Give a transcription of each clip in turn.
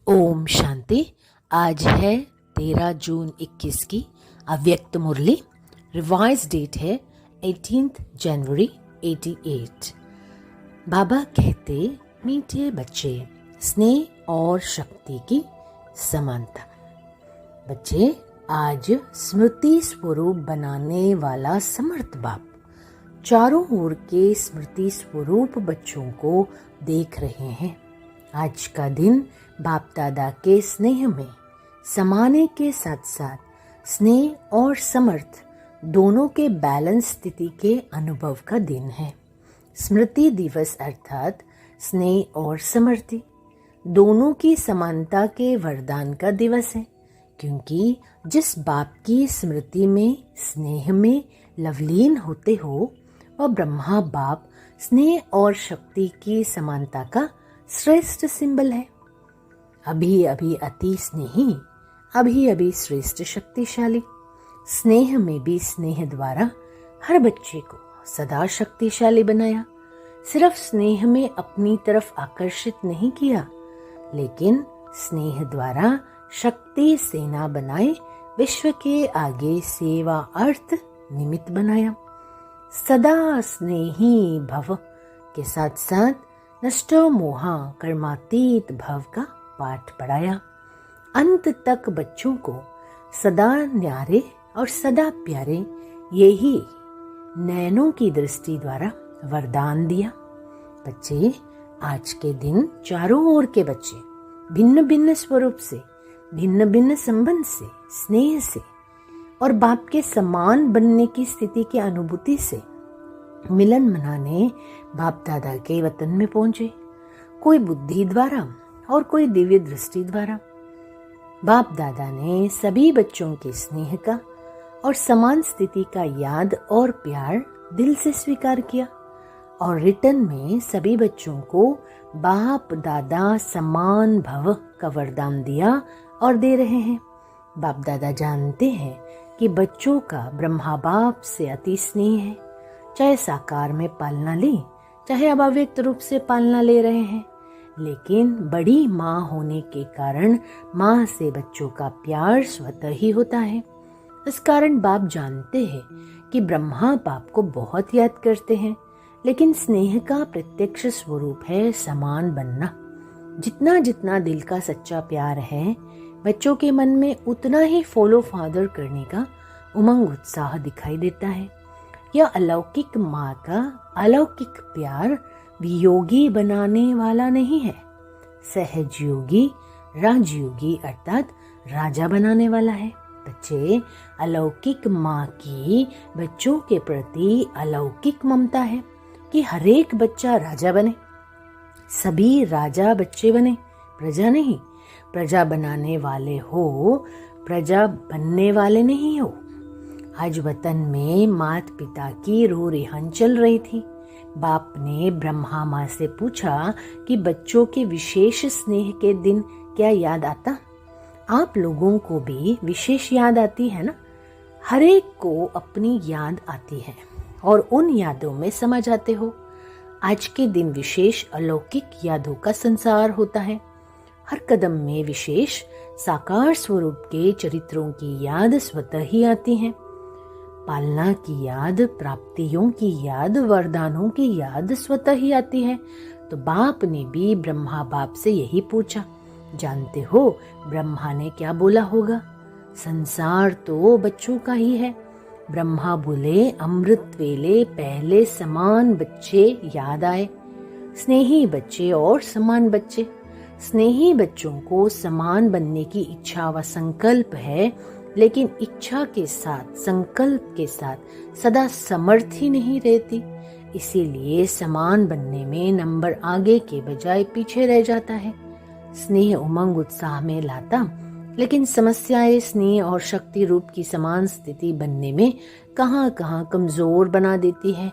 ओम शांति। आज है 13 जून 21 की अव्यक्त मुरली। रिवाइज डेट है 18 जनवरी 88। बाबा कहते, मीठे बच्चे, स्नेह और शक्ति की समानता। बच्चे, आज स्मृति स्वरूप बनाने वाला समर्थ बाप चारों ओर के स्मृति स्वरूप बच्चों को देख रहे हैं। आज का दिन बाप दादा के स्नेह में समाने के साथ साथ स्नेह और समर्थ दोनों के बैलेंस स्थिति के अनुभव का दिन है। स्मृति दिवस अर्थात स्नेह और समर्थि दोनों की समानता के वरदान का दिवस है, क्योंकि जिस बाप की स्मृति में स्नेह में लवलीन होते हो वह ब्रह्मा बाप स्नेह और शक्ति की समानता का श्रेष्ठ सिंबल है। अभी अभी अति स्नेही, अभी अभी श्रेष्ठ शक्तिशाली। स्नेह में भी स्नेह द्वारा हर बच्चे को सदा शक्तिशाली बनाया। सिर्फ स्नेह में अपनी तरफ आकर्षित नहीं किया, लेकिन स्नेह द्वारा शक्ति सेना बनाए विश्व के आगे सेवा अर्थ निमित्त बनाया। सदा स्नेही भव के साथ साथ नष्टो मोहा कर्मातीत भव का पाठ पढ़ाया। अंत तक बच्चों को सदा न्यारे और सदा प्यारे यही नैनों की दृष्टि द्वारा वरदान दिया। बच्चे, आज के दिन चारों ओर के बच्चे भिन्न भिन्न स्वरूप से, भिन्न भिन्न संबंध से, स्नेह से और बाप के समान बनने की स्थिति की अनुभूति से मिलन मनाने बाप दादा के वतन में पहुंचे। कोई बुद्धि द्वारा और कोई दिव्य दृष्टि द्वारा। बाप दादा ने सभी बच्चों के स्नेह का और समान स्थिति का याद और प्यार दिल से स्वीकार किया और रिटर्न में सभी बच्चों को बाप दादा समान भव का वरदान दिया और दे रहे हैं। बाप दादा जानते हैं कि बच्चों का ब्रह्मा बाप से अति स्नेह है। चाहे साकार में पालना ले, चाहे अब अव्यक्त रूप से पालना ले रहे हैं, लेकिन बड़ी माँ होने के कारण माँ से बच्चों का प्यार स्वतः ही होता है। इस कारण बाप जानते हैं कि ब्रह्मा बाप को बहुत याद करते हैं, लेकिन स्नेह का प्रत्यक्ष स्वरूप है समान बनना। जितना जितना दिल का सच्चा प्यार है बच्चों के मन में, उतना ही फॉलो फादर करने का उमंग उत्साह दिखाई देता है। यह अलौकिक माँ का अलौकिक प्यार वियोगी बनाने वाला नहीं है, सहज योगी राजयोगी अर्थात राजा बनाने वाला है। बच्चे, अलौकिक माँ की बच्चों के प्रति अलौकिक ममता है कि हरेक बच्चा राजा बने, सभी राजा बच्चे बने, प्रजा नहीं। प्रजा बनाने वाले हो, प्रजा बनने वाले नहीं हो। आज वतन में मात पिता की रो रेहन चल रही थी। बाप ने ब्रह्मा माँ से पूछा कि बच्चों के विशेष स्नेह के दिन क्या याद आता? आप लोगों को भी विशेष याद आती है ना? हर एक को अपनी याद आती है और उन यादों में समा जाते हो। आज के दिन विशेष अलौकिक यादों का संसार होता है। हर कदम में विशेष साकार स्वरूप के चरित्रों की याद स्वतः ही आती है। पालना की याद, प्राप्तियों की याद, वरदानों की याद स्वतः ही आती है। तो बाप ने भी ब्रह्मा बाप से यही पूछा। जानते हो ब्रह्मा ने क्या बोला होगा? संसार तो बच्चों का ही है। ब्रह्मा बोले, अमृत वेले पहले समान बच्चे याद आए। स्नेही बच्चे और समान बच्चे। स्नेही बच्चों को समान बनने की इच्छा व संकल्प है, लेकिन इच्छा के साथ, संकल्प के साथ सदा समर्थ ही नहीं रहती। इसीलिए समान बनने में नंबर आगे के बजाय पीछे रह जाता है। स्नेह उमंग उत्साह में लाता, लेकिन समस्याएं स्नेह और शक्ति रूप की समान स्थिति बनने में कहाँ कहाँ कमजोर बना देती है।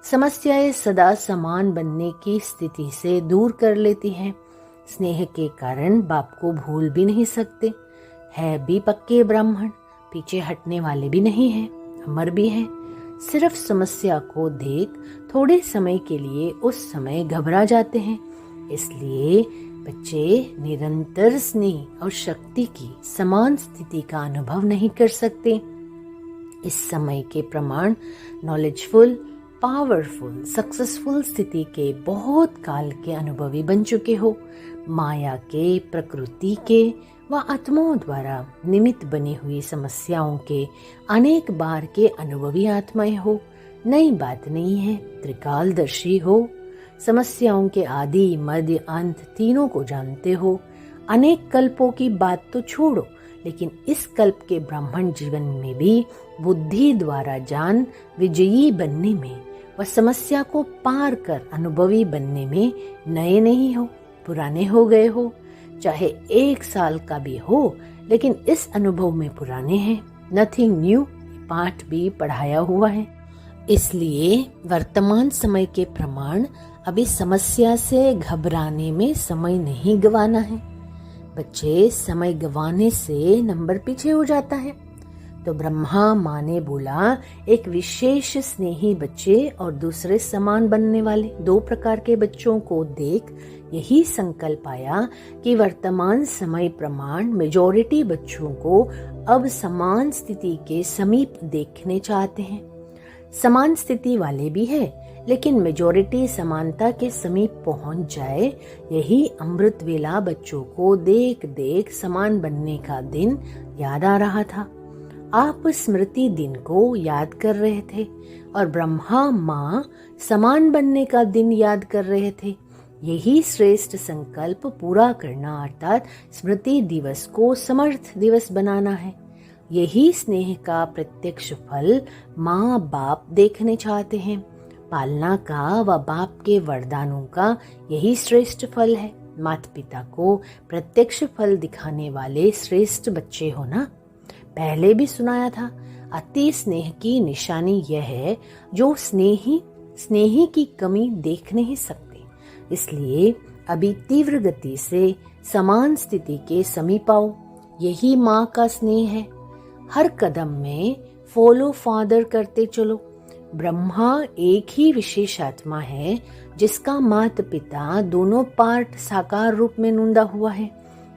समस्याएं सदा समान बनने की स्थिति से दूर कर लेती हैं। स्नेह के कारण बाप को भूल भी नहीं सकते। है भी पक्के ब्राह्मण, पीछे हटने वाले भी नहीं हैं, अमर भी हैं। सिर्फ समस्या को देख थोड़े समय के लिए उस समय घबरा जाते हैं। इसलिए बच्चे निरंतर स्नेह और शक्ति की समान स्थिति का अनुभव नहीं कर सकते। इस समय के प्रमाण नॉलेजफुल, पावरफुल, सक्सेसफुल स्थिति के बहुत काल के अनुभवी बन चुके हो। माया के, प्रकृति के व आत्माओं द्वारा निमित्त बनी हुई समस्याओं के अनेक बार के अनुभवी आत्माएं हो। नई बात नहीं है, त्रिकालदर्शी हो। समस्याओं के आदि, मध्य, अंत तीनों को जानते हो। अनेक कल्पों की बात तो छोड़ो, लेकिन इस कल्प के ब्राह्मण जीवन में भी बुद्धि द्वारा जान विजयी बनने में व समस्या को पार कर अनुभवी बनने में नए नहीं हो, पुराने हो गए हो। चाहे 1 साल का भी हो, लेकिन इस अनुभव में पुराने हैं। नथिंग न्यू पाठ भी पढ़ाया हुआ है। इसलिए वर्तमान समय के प्रमाण अभी समस्या से घबराने में समय नहीं गंवाना है। बच्चे, समय गंवाने से नंबर पीछे हो जाता है। तो ब्रह्मा माँ ने बोला, एक विशेष स्नेही बच्चे और दूसरे समान बनने वाले 2 प्रकार के बच्चों को देख यही संकल्प आया कि वर्तमान समय प्रमाण मेजॉरिटी बच्चों को अब समान स्थिति के समीप देखने चाहते हैं। समान स्थिति वाले भी है, लेकिन मेजॉरिटी समानता के समीप पहुंच जाए, यही अमृत वेला बच्चों को देख देख समान बनने का दिन याद आ रहा था। आप स्मृति दिन को याद कर रहे थे और ब्रह्मा माँ समान बनने का दिन याद कर रहे थे। यही श्रेष्ठ संकल्प पूरा करना, अर्थात स्मृति दिवस को समर्थ दिवस बनाना है। यही स्नेह का प्रत्यक्ष फल माँ बाप देखने चाहते हैं। पालना का व बाप के वरदानों का यही श्रेष्ठ फल है। माता पिता को प्रत्यक्ष फल दिखाने वाले श्रेष्ठ बच्चे हो ना। पहले भी सुनाया था, अति स्नेह की निशानी यह है जो स्नेही की कमी देख नहीं सकते। इसलिए अभी तीव्र गति से समान स्थिति के समीप आओ। यही माँ का स्नेह है। हर कदम में फॉलो फादर करते चलो। ब्रह्मा एक ही विशेष आत्मा है जिसका माता पिता दोनों पार्ट साकार रूप में नूंदा हुआ है।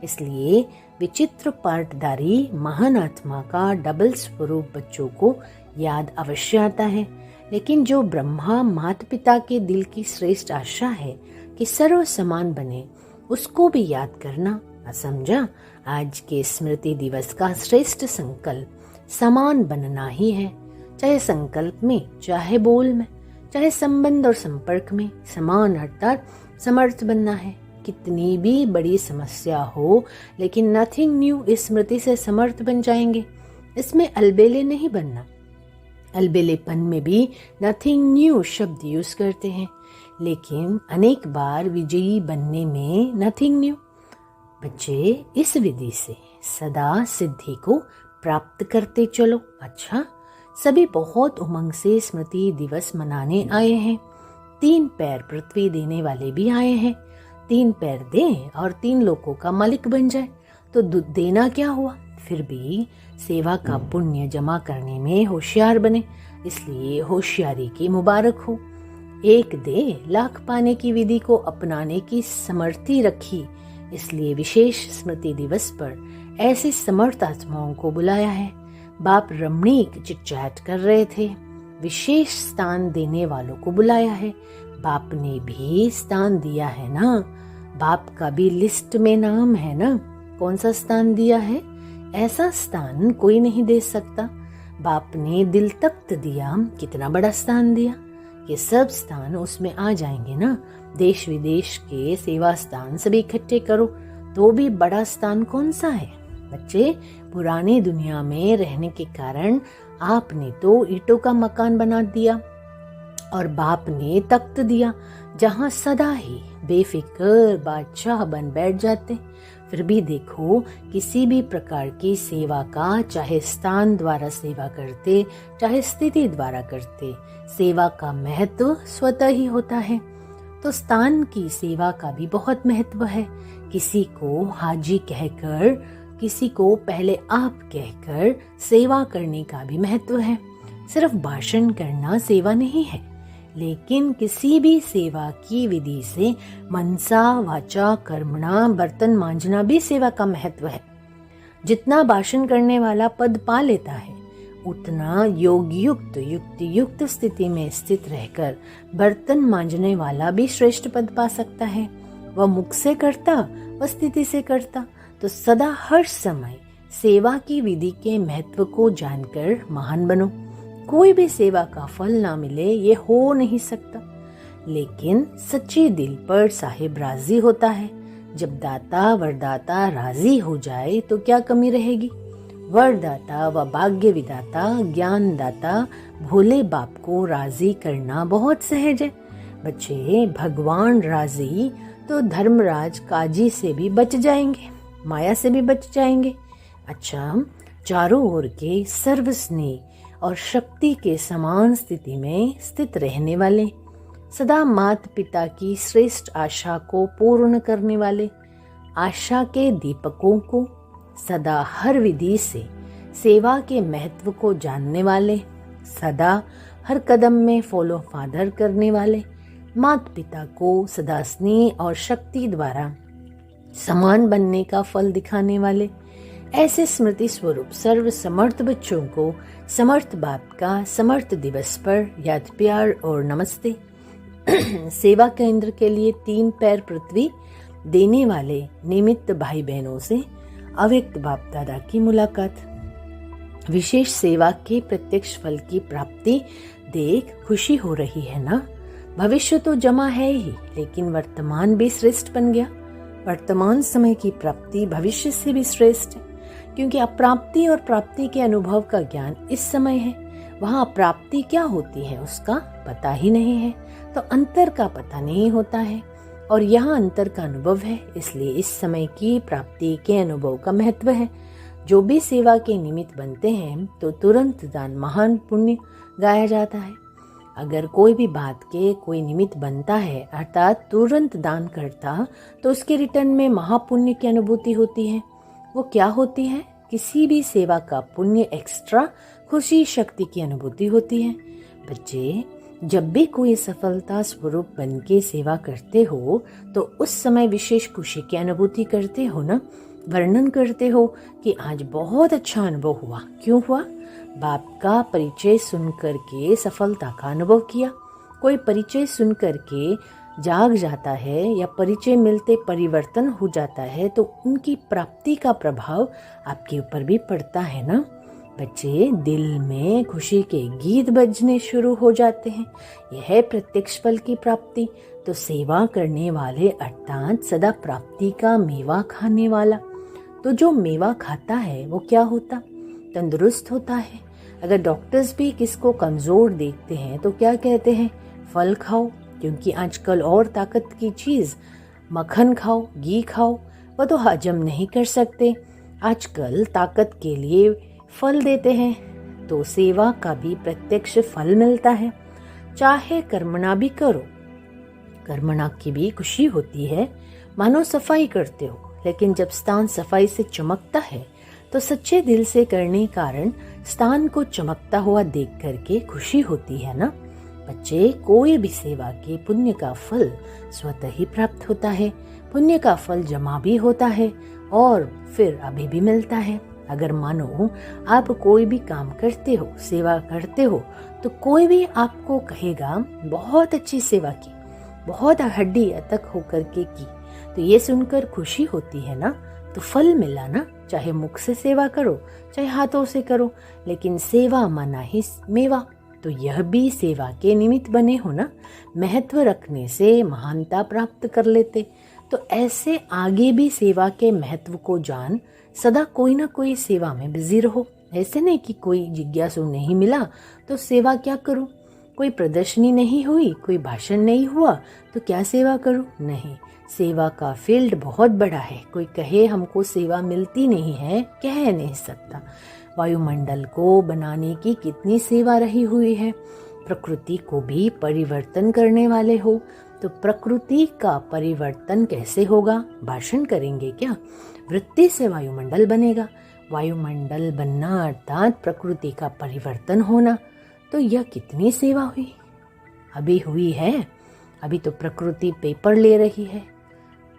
इसलिए विचित्र पार्टधारी महान आत्मा का डबल स्वरूप बच्चों को याद अवश्य आता है। लेकिन जो ब्रह्मा माता पिता के दिल की श्रेष्ठ आशा है कि सर्व समान बने, उसको भी याद करना। समझा? आज के स्मृति दिवस का श्रेष्ठ संकल्प समान बनना ही है। चाहे संकल्प में, चाहे बोल में, चाहे संबंध और संपर्क में समान, अर्थात समर्थ बनना है। कितनी भी बड़ी समस्या हो, लेकिन नथिंग न्यू इस स्मृति से समर्थ बन जाएंगे। इसमें अलबेले नहीं बनना। अलबेलेपन में भी नथिंग न्यू शब्द यूज करते हैं, लेकिन अनेक बार विजयी बनने में नथिंग न्यू। बच्चे, इस विधि से सदा सिद्धि को प्राप्त करते चलो। अच्छा, सभी बहुत उमंग से स्मृति दिवस मनाने आए हैं। 3 पैर पृथ्वी देने वाले भी आए हैं। 3 पैर दें और 3 लोगों का मालिक बन जाए तो देना क्या हुआ। फिर भी सेवा का पुण्य जमा करने में होशियार बने, इसलिए होशियारी की मुबारक हो। 1 दे लाख पाने की विधि को अपनाने की समर्थी रखी, इसलिए विशेष स्मृति दिवस पर ऐसे समर्थ आत्माओं को बुलाया है। बाप रमणीक चिटचैट कर रहे थे, विशेष स्थान देने वालों को बुलाया है। बाप ने भी स्थान दिया है ना, बाप का भी लिस्ट में नाम है ना। कौन सा स्थान दिया है? ऐसा स्थान कोई नहीं दे सकता। बाप ने दिल तख्त दिया, कितना बड़ा स्थान दिया। ये सब स्थान उसमें आ जाएंगे ना। देश विदेश के सेवा स्थान सभी इकट्ठे करो तो भी बड़ा स्थान कौन सा है? बच्चे, पुरानी दुनिया में रहने के कारण आपने तो ईंटों का मकान बना दिया और बाप ने तख्त दिया जहाँ सदा ही बेफिक्र बादशाह बन बैठ जाते। फिर भी देखो, किसी भी प्रकार की सेवा का, चाहे स्थान द्वारा सेवा करते, चाहे स्थिति द्वारा करते, सेवा का महत्व स्वतः ही होता है। तो स्थान की सेवा का भी बहुत महत्व है। किसी को हाजी कहकर, किसी को पहले आप कहकर सेवा करने का भी महत्व है। सिर्फ भाषण करना सेवा नहीं है, लेकिन किसी भी सेवा की विधि से मनसा वाचा कर्मणा बर्तन मांजना भी सेवा का महत्व है। जितना भाषण करने वाला पद पा लेता है, उतना योग युक्त युक्ति युक्त स्थिति में स्थित रहकर बर्तन मांजने वाला भी श्रेष्ठ पद पा सकता है। वह मुख से करता, वह स्थिति से करता, तो सदा हर समय सेवा की विधि के महत्व को जानकर महान बनो। कोई भी सेवा का फल ना मिले ये हो नहीं सकता, लेकिन सच्चे दिल पर साहिब राजी होता है। जब दाता वरदाता राजी हो जाए तो क्या कमी रहेगी। वरदाता व भाग्य विदाता ज्ञान दाता भोले बाप को राजी करना बहुत सहज है। बच्चे, भगवान राजी तो धर्मराज काजी से भी बच जाएंगे, माया से भी बच जाएंगे। अच्छा, चारों ओर के सर्वस्नेह और शक्ति के समान स्थिति में स्थित रहने वाले, सदा माता पिता की श्रेष्ठ आशा को पूर्ण करने वाले, आशा के दीपकों को सदा हर विधि से सेवा के महत्व को जानने वाले, सदा हर कदम में फॉलो फादर करने वाले, माता पिता को सदा स्नेह और शक्ति द्वारा समान बनने का फल दिखाने वाले, ऐसे स्मृति स्वरूप सर्व समर्थ बच्चों को समर्थ बाप का समर्थ दिवस पर याद प्यार और नमस्ते। सेवा केंद्र के लिए 3 पैर पृथ्वी देने वाले निमित्त भाई बहनों से अव्यक्त बाप दादा की मुलाकात। विशेष सेवा के प्रत्यक्ष फल की प्राप्ति देख खुशी हो रही है ना। भविष्य तो जमा है ही, लेकिन वर्तमान भी श्रेष्ठ बन गया। वर्तमान समय की प्राप्ति भविष्य से भी श्रेष्ठ है, क्योंकि अप्राप्ति और प्राप्ति के अनुभव का ज्ञान इस समय है। वहाँ अप्राप्ति क्या होती है उसका पता ही नहीं है, तो अंतर का पता नहीं होता है, और यहाँ अंतर का अनुभव है। इसलिए इस समय की प्राप्ति के अनुभव का महत्व है। जो भी सेवा के निमित्त बनते हैं तो तुरंत दान महान पुण्य गाया जाता है। अगर कोई भी बात के कोई निमित्त बनता है, अर्थात तुरंत दान करता, तो उसके रिटर्न में महापुण्य की अनुभूति होती है। वो क्या होती है? किसी भी सेवा का पुण्य एक्स्ट्रा खुशी शक्ति की अनुभूति होती है। बच्चे, जब भी कोई सफलता स्वरूप बन के सेवा करते हो तो उस समय विशेष खुशी की अनुभूति करते हो ना। वर्णन करते हो कि आज बहुत अच्छा अनुभव हुआ। क्यों हुआ? बाप का परिचय सुनकर के सफलता का अनुभव किया। कोई परिचय सुनकर के जाग जाता है या परिचय मिलते परिवर्तन हो जाता है, तो उनकी प्राप्ति का प्रभाव आपके ऊपर भी पड़ता है ना। बच्चे, दिल में खुशी के गीत बजने शुरू हो जाते हैं। यह है प्रत्यक्ष फल की प्राप्ति। तो सेवा करने वाले अर्थात सदा प्राप्ति का मेवा खाने वाला, तो जो मेवा खाता है वो क्या होता? तंदुरुस्त होता है। अगर डॉक्टर्स भी किसको कमजोर देखते हैं तो क्या कहते हैं? फल खाओ, क्योंकि आजकल और ताकत की चीज मक्खन खाओ, घी खाओ, वह तो हजम नहीं कर सकते। आजकल ताकत के लिए फल देते हैं, तो सेवा का भी प्रत्यक्ष फल मिलता है। चाहे कर्मणा भी करो, कर्मणा की भी खुशी होती है। मानो सफाई करते हो, लेकिन जब स्थान सफाई से चमकता है तो सच्चे दिल से करने कारण स्थान को चमकता हुआ देख करके खुशी होती है ना। बच्चे, कोई भी सेवा के पुण्य का फल स्वतः ही प्राप्त होता है। पुण्य का फल जमा भी होता है और फिर अभी भी मिलता है। अगर मानो आप कोई भी काम करते हो, सेवा करते हो, तो कोई भी आपको कहेगा बहुत अच्छी सेवा की, बहुत हड्डी तक होकर के की, तो ये सुनकर खुशी होती है ना। तो फल मिला ना। चाहे मुख से सेवा करो, चाहे हाथों से करो, लेकिन सेवा माना ही मेवा। तो यह भी सेवा के निमित्त बने हो ना। महत्व रखने से महानता प्राप्त कर लेते। तो ऐसे आगे भी सेवा के महत्व को जान सदा कोई ना कोई सेवा में बिजी रहो। ऐसे नहीं कि कोई जिज्ञासु नहीं मिला तो सेवा क्या करूं, कोई प्रदर्शनी नहीं हुई, कोई भाषण नहीं हुआ तो क्या सेवा करूं। नहीं, सेवा का फील्ड बहुत बड़ा है। कोई कहे हमको सेवा मिलती नहीं है, कह नहीं सकता। वायुमंडल को बनाने की कितनी सेवा रही हुई है। प्रकृति को भी परिवर्तन करने वाले हो, तो प्रकृति का परिवर्तन कैसे होगा? भाषण करेंगे क्या? वृत्ति से वायुमंडल बनेगा। वायुमंडल बनना अर्थात प्रकृति का परिवर्तन होना। तो यह कितनी सेवा हुई। अभी हुई है, अभी तो प्रकृति पेपर ले रही है।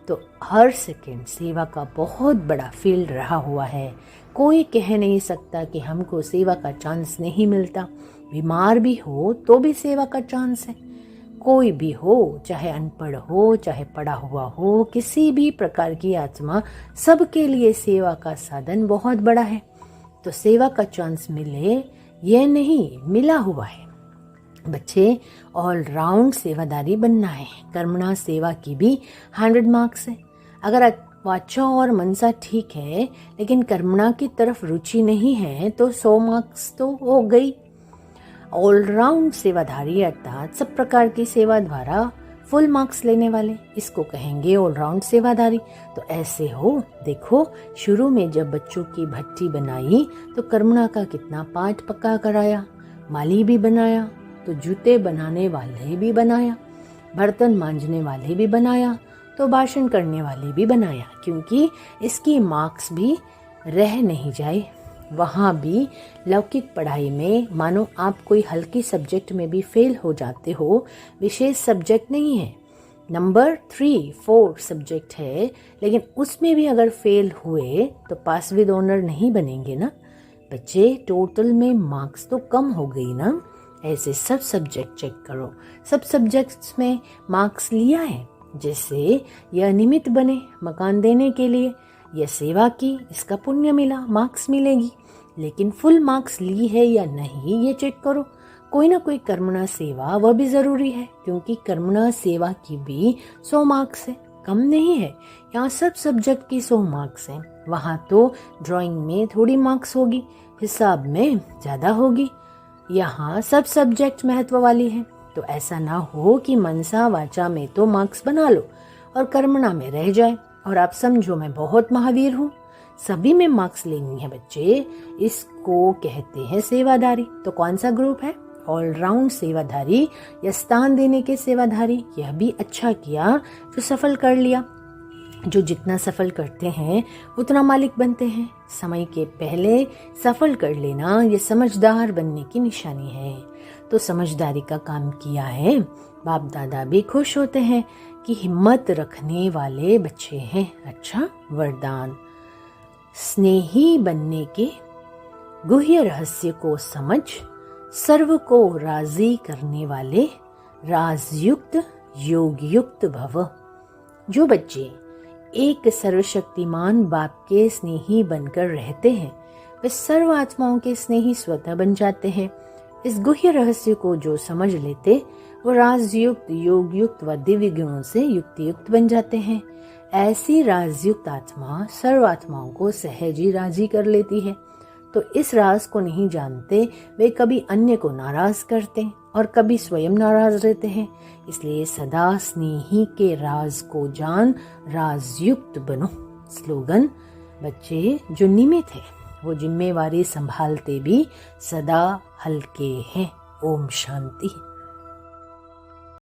तो हर सेकंड सेवा का बहुत बड़ा फील्ड रहा हुआ है। कोई कह नहीं सकता कि हमको सेवा का चांस नहीं मिलता। बीमार भी हो तो भी सेवा का चांस है। कोई भी हो, चाहे अनपढ़ हो, चाहे पढ़ा हुआ हो, किसी भी प्रकार की आत्मा, सबके लिए सेवा का साधन बहुत बड़ा है। तो सेवा का चांस मिले ये नहीं, मिला हुआ है। बच्चे, ऑल राउंड सेवादारी बनना है। कर्मणा सेवा की भी 100 मार्क्स है। अगर वाचा और मनसा ठीक है लेकिन कर्मणा की तरफ रुचि नहीं है तो 100 मार्क्स तो हो गई। ऑलराउंड सेवाधारी अर्थात सब प्रकार की सेवा द्वारा फुल मार्क्स लेने वाले, इसको कहेंगे ऑलराउंड सेवाधारी। तो ऐसे हो, देखो शुरू में जब बच्चों की भट्टी बनाई तो कर्मणा का कितना पाठ पक्का कराया, माली भी बनाया, तो जूते बनाने वाले भी बनाया, बर्तन मांजने वाले भी बनाया, तो भाषण करने वाले भी बनाया, क्योंकि इसकी मार्क्स भी रह नहीं जाए। वहाँ भी लौकिक पढ़ाई में मानो आप कोई हल्की सब्जेक्ट में भी फेल हो जाते हो, विशेष सब्जेक्ट नहीं है, नंबर 3-4 सब्जेक्ट है, लेकिन उसमें भी अगर फेल हुए तो पास विद ऑनर नहीं बनेंगे ना बच्चे। टोटल में मार्क्स तो कम हो गई ना। ऐसे सब सब्जेक्ट चेक करो, सब सब्जेक्ट्स में मार्क्स लिया है। जैसे यह निमित्त बने मकान देने के लिए, यह सेवा की, इसका पुण्य मिला, मार्क्स मिलेगी। लेकिन फुल मार्क्स ली है या नहीं ये चेक करो। कोई ना कोई कर्मणा सेवा वह भी जरूरी है, क्योंकि कर्मणा सेवा की भी 100 मार्क्स है, कम नहीं है। यहाँ सब सब्जेक्ट की 100 मार्क्स हैं। वहाँ तो ड्राइंग में थोड़ी मार्क्स होगी, हिसाब में ज्यादा होगी। यहाँ सब सब्जेक्ट महत्व वाली है। तो ऐसा ना हो कि मनसा वाचा में तो मार्क्स बना लो और कर्मणा में रह जाए और आप समझो मैं बहुत महावीर हूँ। सभी में मार्क्स लेनी है बच्चे, इसको कहते हैं सेवाधारी। तो कौन सा ग्रुप है? ऑलराउंड सेवाधारी या स्थान देने के सेवाधारी। यह भी अच्छा किया जो सफल कर लिया। जो जितना सफल करते हैं उतना मालिक बनते हैं। समय के पहले सफल कर लेना ये समझदार बनने की निशानी है। तो समझदारी का काम किया है, बाप दादा भी खुश होते हैं कि हिम्मत रखने वाले बच्चे हैं। अच्छा वरदान, स्नेही बनने के गुह्य रहस्य को समझ सर्व को राजी करने वाले राजयुक्त योगयुक्त भव। जो बच्चे एक सर्वशक्तिमान बाप के स्नेही बनकर रहते हैं वे सर्व आत्माओं के स्नेही स्वतः बन जाते हैं। इस गुह्य रहस्य को जो समझ लेते वो राजयुक्त योगयुक्त व दिव्य गुणों से युक्त बन जाते हैं। ऐसी राजयुक्त आत्मा सर्व आत्माओं को सहज ही राजी कर लेती है। तो इस राज को नहीं जानते वे कभी अन्य को नाराज करते और कभी स्वयं नाराज रहते हैं। इसलिए सदा स्नेही के राज को जान राजयुक्त बनो। स्लोगन, बच्चे जो निमित्त है वो जिम्मेवारी संभालते भी सदा हल्के हैं। ओम शांति।